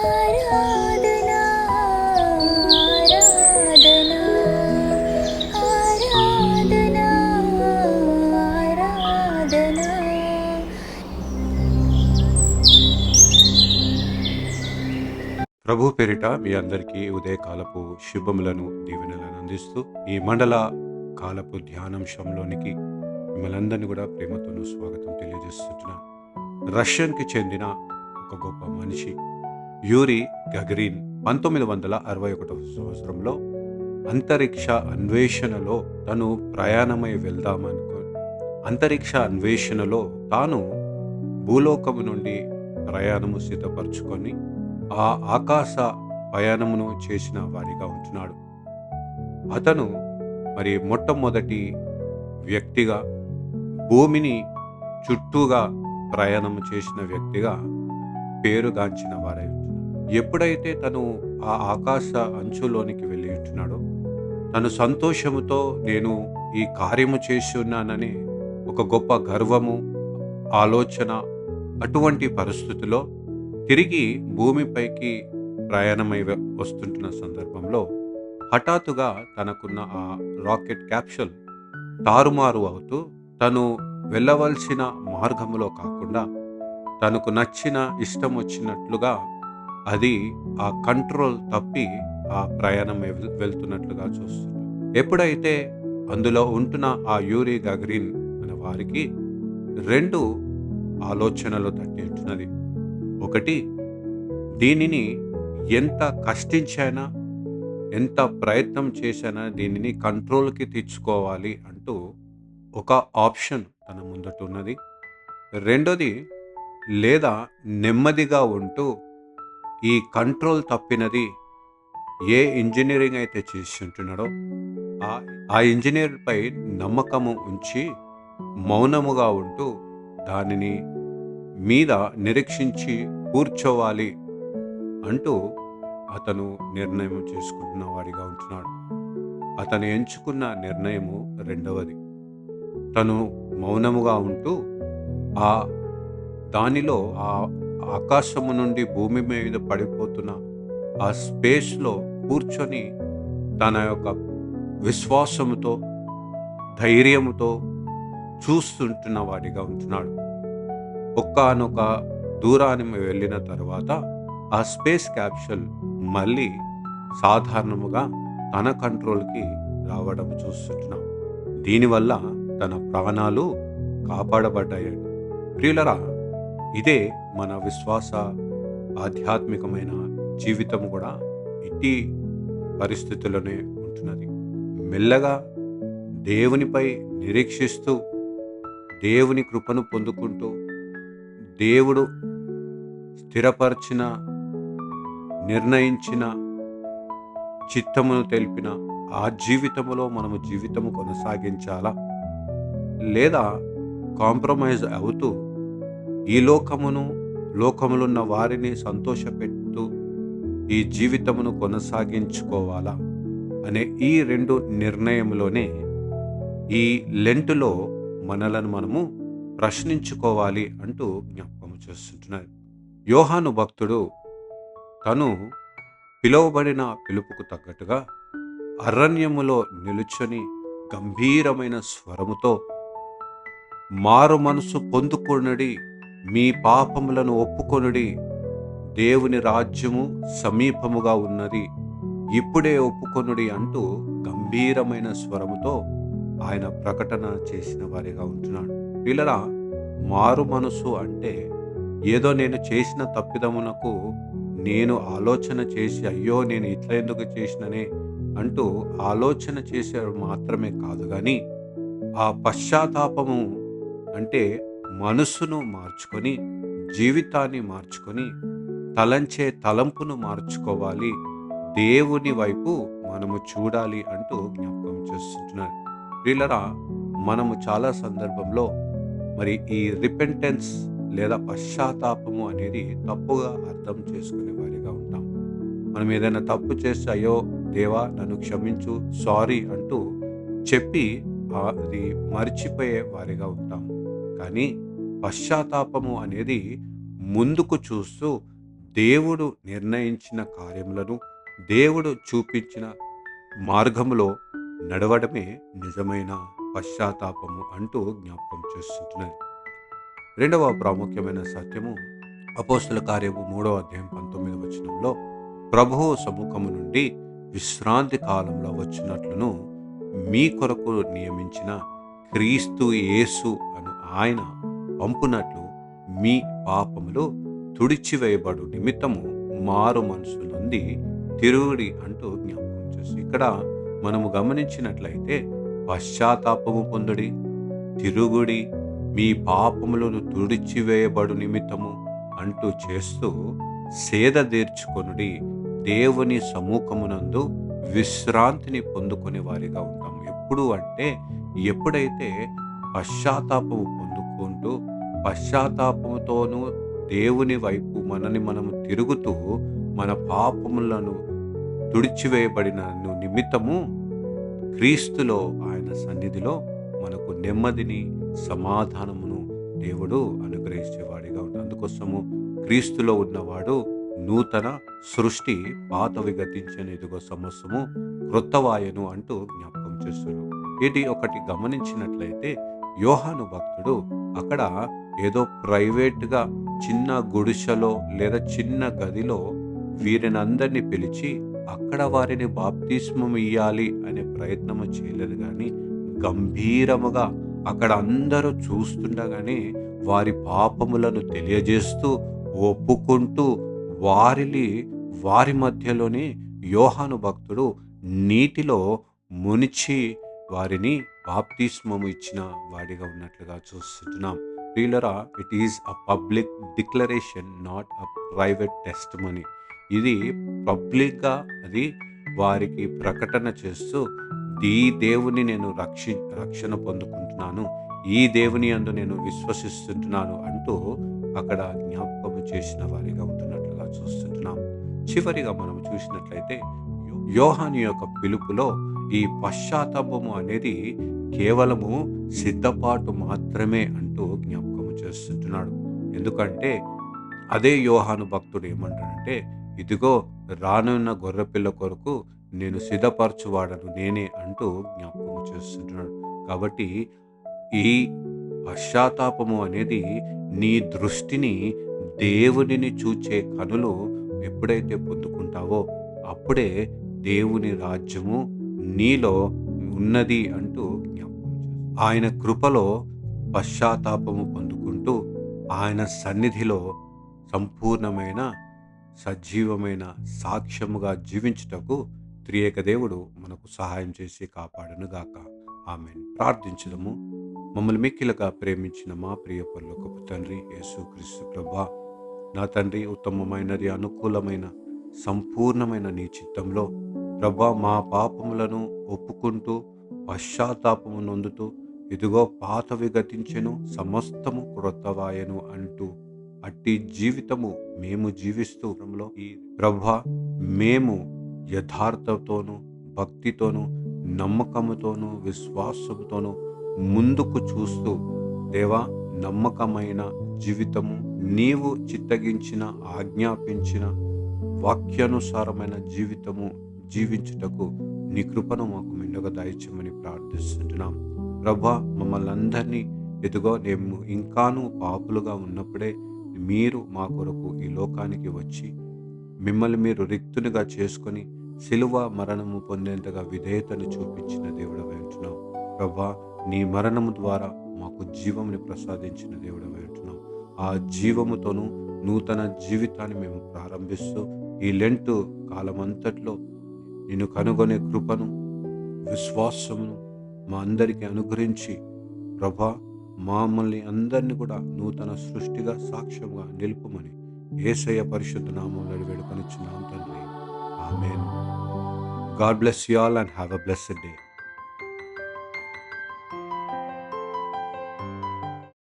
ఆరాధనా ఆరాధనా ఆరాధనా ఆరాధనా. ప్రభు పేరిట మీ అందరికీ ఉదయకాలపు శుభములను దీవెనలను అందిస్తూ ఈ మండల కాలపు ధ్యానాంశంలోనికి మిమ్మల్ని అందరినీ కూడా ప్రేమతోనూ స్వాగతం తెలియజేస్తున్నాను. రష్యన్కి చెందిన ఒక గొప్ప మనిషి యూరి గగరిన్ 1961 సంవత్సరంలో అంతరిక్ష అన్వేషణలో తను ప్రయాణమై వెళ్దామనుకో అంతరిక్ష అన్వేషణలో తాను భూలోకము నుండి ప్రయాణము సిద్ధపరచుకొని ఆ ఆకాశ ప్రయాణమును చేసిన వాడిగా ఉంటున్నాడు. అతను మరి మొట్టమొదటి వ్యక్తిగా భూమిని చుట్టూగా ప్రయాణం చేసిన వ్యక్తిగా పేరుగాంచిన వాడై ఉంటున్నాడు. ఎప్పుడైతే తను ఆ ఆకాశ అంచులోనికి వెళ్ళి ఉంటున్నాడో తను సంతోషముతో నేను ఈ కార్యము చేసి ఉన్నానని ఒక గొప్ప గర్వము ఆలోచన అటువంటి పరిస్థితిలో తిరిగి భూమిపైకి ప్రయాణమై వస్తుంటున్న సందర్భంలో హఠాత్తుగా తనకున్న ఆ రాకెట్ క్యాప్సూల్ తారుమారు అవుతూ తను వెళ్ళవలసిన మార్గంలో కాకుండా తనకు నచ్చిన ఇష్టం వచ్చినట్లుగా అది ఆ కంట్రోల్ తప్పి ఆ ప్రయాణం వెళ్తున్నట్లుగా చూస్తుంది. ఎప్పుడైతే అందులో ఉంటున్న ఆ యూరి గగరిన్ అనే వారికి 2 ఆలోచనలు తట్టి ఉంటున్నది. ఒకటి, దీనిని ఎంత కష్టించైనా ఎంత ప్రయత్నం చేసినా దీనిని కంట్రోల్కి తెచ్చుకోవాలి అంటూ ఒక ఆప్షన్ తన ముందట ఉన్నది. రెండోది, లేదా నెమ్మదిగా ఉంటూ ఈ కంట్రోల్ తప్పినది ఏ ఇంజనీరింగ్ అయితే చేసి ఉంటున్నాడో ఆ ఇంజనీర్పై నమ్మకము ఉంచి మౌనముగా ఉంటూ దానిని మీద నిరీక్షించి కూర్చోవాలి అంటూ అతను నిర్ణయం చేసుకుంటున్న వాడిగా ఉంటున్నాడు. అతను ఎంచుకున్న నిర్ణయము రెండవది. తను మౌనముగా ఉంటూ ఆ దానిలో ఆ ఆకాశము నుండి భూమి మీద పడిపోతున్న ఆ స్పేస్లో కూర్చొని తన యొక్క విశ్వాసముతో ధైర్యముతో చూస్తుంటున్న వాడిగా ఉంటున్నాడు. ఒకానొక దూరాన్ని వెళ్ళిన తర్వాత ఆ స్పేస్ క్యాప్సూల్ మళ్ళీ సాధారణముగా తన కంట్రోల్కి రావడం చూస్తుంటున్నాం. దీనివల్ల తన ప్రాణాలు కాపాడబడ్డాయి. ప్రియులరా, ఇదే మన విశ్వాస ఆధ్యాత్మికమైన జీవితం కూడా ఇట్టి పరిస్థితుల్లోనే ఉంటున్నది. మెల్లగా దేవునిపై నిరీక్షిస్తూ దేవుని కృపను పొందుకుంటూ దేవుడు స్థిరపరిచిన నిర్ణయించిన చిత్తమును తెలిపిన ఆ జీవితములో మనము జీవితము కొనసాగించాలా, లేదా కాంప్రమైజ్ అవుతూ ఈ లోకములున్న వారిని సంతోషపెడుతూ ఈ జీవితమును కొనసాగించుకోవాలా అనే ఈ 2 నిర్ణయంలోనే ఈ లెంటులో మనలను మనము ప్రశ్నించుకోవాలి అంటూ జ్ఞాపకం చేస్తుంటున్నారు. యోహాను భక్తుడు తను పిలువబడిన పిలుపుకు తగ్గట్టుగా అరణ్యములో నిలుచొని గంభీరమైన స్వరముతో, మారు మనసు పొందుకొనుడి, మీ పాపములను ఒప్పుకొనుడి, దేవుని రాజ్యము సమీపముగా ఉన్నది, ఇప్పుడే ఒప్పుకొనుడి అంటూ గంభీరమైన స్వరముతో ఆయన ప్రకటన చేసిన వారిగా ఉంటున్నాడు. పిల్లరా, మారు మనసు అంటే ఏదో నేను చేసిన తప్పిదమునకు నేను ఆలోచన చేసి అయ్యో నేను ఇట్లా ఎందుకు చేసిననే అంటూ ఆలోచన చేసే మాత్రమే కాదు, కానీ ఆ పశ్చాత్తాపము అంటే మనసును మార్చుకొని జీవితాన్ని మార్చుకొని తలంచే తలంపును మార్చుకోవాలి, దేవుని వైపు మనము చూడాలి అంటూ జ్ఞాపకం చేస్తుంటున్నారు. ప్రియులరా, మనము చాలా సందర్భంలో మరి ఈ రిపెంటెన్స్ లేదా పశ్చాత్తాపము అనేది తప్పుగా అర్థం చేసుకునే వారిగా ఉంటాం. మనం ఏదైనా తప్పు చేస్తే అయ్యో దేవా నన్ను క్షమించు, సారీ అంటూ చెప్పి అది మర్చిపోయే వారిగా ఉంటాం. కానీ పశ్చాత్తాపము అనేది ముందుకు చూస్తూ దేవుడు నిర్ణయించిన కార్యములను, దేవుడు చూపించిన మార్గములో నడవడమే నిజమైన పశ్చాత్తాపము అంటూ జ్ఞాపకం చేస్తుంటున్నది. రెండవ ప్రాముఖ్యమైన సత్యము అపోస్తల కార్యము 3వ అధ్యాయం 19వ వచనంలో, ప్రభువు సముఖము నుండి విశ్రాంతి కాలంలో వచ్చినట్లును మీ కొరకు నియమించిన క్రీస్తు యేసు అను ఆయన పంపునట్లు మీ పాపములు తుడిచివేయబడు నిమిత్తము మారు మనసు నుండి తిరుగుడి అంటూ జ్ఞాపకం చేస్తుంది. ఇక్కడ మనము గమనించినట్లయితే పశ్చాత్తాపము పొందుడి, తిరుగుడి, మీ పాపములను తుడిచివేయబడు నిమిత్తము అంటూ చేస్తూ సేద తీర్చుకొనుడి, దేవుని సముఖమునందు విశ్రాంతిని పొందుకునే వారిగా ఉంటాము. ఎప్పుడు అంటే ఎప్పుడైతే పశ్చాత్తాపము పొందుకుంటూ పశ్చాత్తాపముతోనూ దేవుని వైపు మనము తిరుగుతూ మన పాపములను తుడిచివేయబడిన నిమిత్తము క్రీస్తులో ఆయన సన్నిధిలో మనకు నెమ్మదిని, సమాధానమును దేవుడు అనుగ్రహించేవాడిగా ఉంటాడు. అందుకోసము క్రీస్తులో ఉన్నవాడు నూతన సృష్టి, పాతవి గతించిన ఇదిగో సమస్తము క్రొత్తవాయను అంటూ జ్ఞాపకం చేస్తారు. ఇది ఒకటి గమనించినట్లయితే యోహాను భక్తుడు అక్కడ ఏదో ప్రైవేట్గా చిన్న గుడిసెలో లేదా చిన్న గదిలో వీరినందరినీ పిలిచి అక్కడ వారిని బాప్తిస్మం ఇయ్యాలి అనే ప్రయత్నము చేయలేదు, కానీ గంభీరముగా అక్కడ అందరూ చూస్తుండగానే వారి పాపములను తెలియజేస్తూ ఒప్పుకుంటూ వారి మధ్యలోనే యోహాను భక్తుడు నీటిలో మునిచి వారిని బాప్తిస్మము ఇచ్చిన వాడిగా ఉన్నట్లుగా చూస్తున్నాం. ప్రియులరా, it is a public declaration, not a private testimony. ఇది పబ్లిక్గా అది వారికి ప్రకటన చేస్తూ ఈ దేవుని నేను రక్షణ పొందుకుంటున్నాను, ఈ దేవుని యందు నేను విశ్వసిస్తుంటున్నాను అంటూ అక్కడ జ్ఞాపకము చేసిన వారిగా ఉంటున్నట్లుగా చూస్తుంటున్నాం. చివరిగా మనం చూసినట్లయితే యోహాను యొక్క పిలుపులో ఈ పశ్చాత్తాపము అనేది కేవలము సిద్ధపాటు మాత్రమే అంటూ జ్ఞాపకము చేస్తుంటున్నాడు. ఎందుకంటే అదే యోహాను భక్తుడు ఏమంటాడంటే, ఇదిగో రానున్న గొర్రెపిల్ల కొరకు నేను సిద్ధపరచువాడను నేనే అంటూ జ్ఞాపకము చేస్తుంటున్నాడు. కాబట్టి ఈ పశ్చాత్తాపము అనేది నీ దృష్టిని దేవునిని చూచే కనులు ఎప్పుడైతే పొందుకుంటావో అప్పుడే దేవుని రాజ్యము నీలో ఉన్నది అంటూ జ్ఞాపకం చేస్తాడు. ఆయన కృపలో పశ్చాత్తాపము పొందుకుంటూ ఆయన సన్నిధిలో సంపూర్ణమైన సజీవమైన సాక్ష్యముగా జీవించుటకు త్రియేక దేవుడు మనకు సహాయం చేసి కాపాడును గాక. ఆమేన్. ప్రార్థించుదము. మమ్మల్ని మిక్కిలుగా ప్రేమించిన మా ప్రియ పరలోకపు తండ్రి యేసుక్రీస్తు ప్రభువా, నా తండ్రి, ఉత్తమమైనది, అనుకూలమైన, సంపూర్ణమైన నీ చిత్తంలో ప్రభువా మా పాపములను ఒప్పుకుంటూ పశ్చాత్తాపము నొందుతూ ఇదిగో పాతవి గతించెను, సమస్తము క్రొత్తవాయెను అంటూ అట్టి జీవితము మేము జీవిస్తూ ఈ ప్రభువా మేము యథార్థతోనూ భక్తితోనూ నమ్మకముతోనూ విశ్వాసముతోనూ ముందుకు చూస్తూ దేవా నమ్మకమైన జీవితము, నీవు చిత్తగించిన ఆజ్ఞాపించిన వాక్యానుసారమైన జీవితము జీవించుటకు నీ కృపను మాకు మెండుగా దయచేయమని ప్రార్థిస్తుంటున్నాం. ప్రభా మమ్మల్ని అందరినీ ఎదుగో మేము ఇంకాను పాపులుగా ఉన్నప్పుడే మీరు మా కొరకు ఈ లోకానికి వచ్చి మిమ్మల్ని మీరు రిక్తునిగా చేసుకొని శిలువ మరణము పొందేంతగా విధేయతను చూపించిన దేవుడవై ఉంటున్నావు. ప్రభా నీ మరణము ద్వారా మాకు జీవముని ప్రసాదించిన దేవుడవై ఉంటున్నావు. ఆ జీవముతోనూ నూతన జీవితాన్ని మేము ప్రారంభిస్తూ ఈ లెంటు కాలమంతట్లో నిన్ను కనుగొనే కృపను విశ్వాసమును మా అందరికీ అనుగ్రహించి ప్రభా మమ్మల్ని అందరినీ కూడా నూతన సృష్టిగా సాక్ష్యంగా నిలుపుమని యేసయ్య పరిశుద్ధ నామములో వేడుకొనిచున్నాం తండ్రి. ఆమేన్. God bless you all and have a blessed day.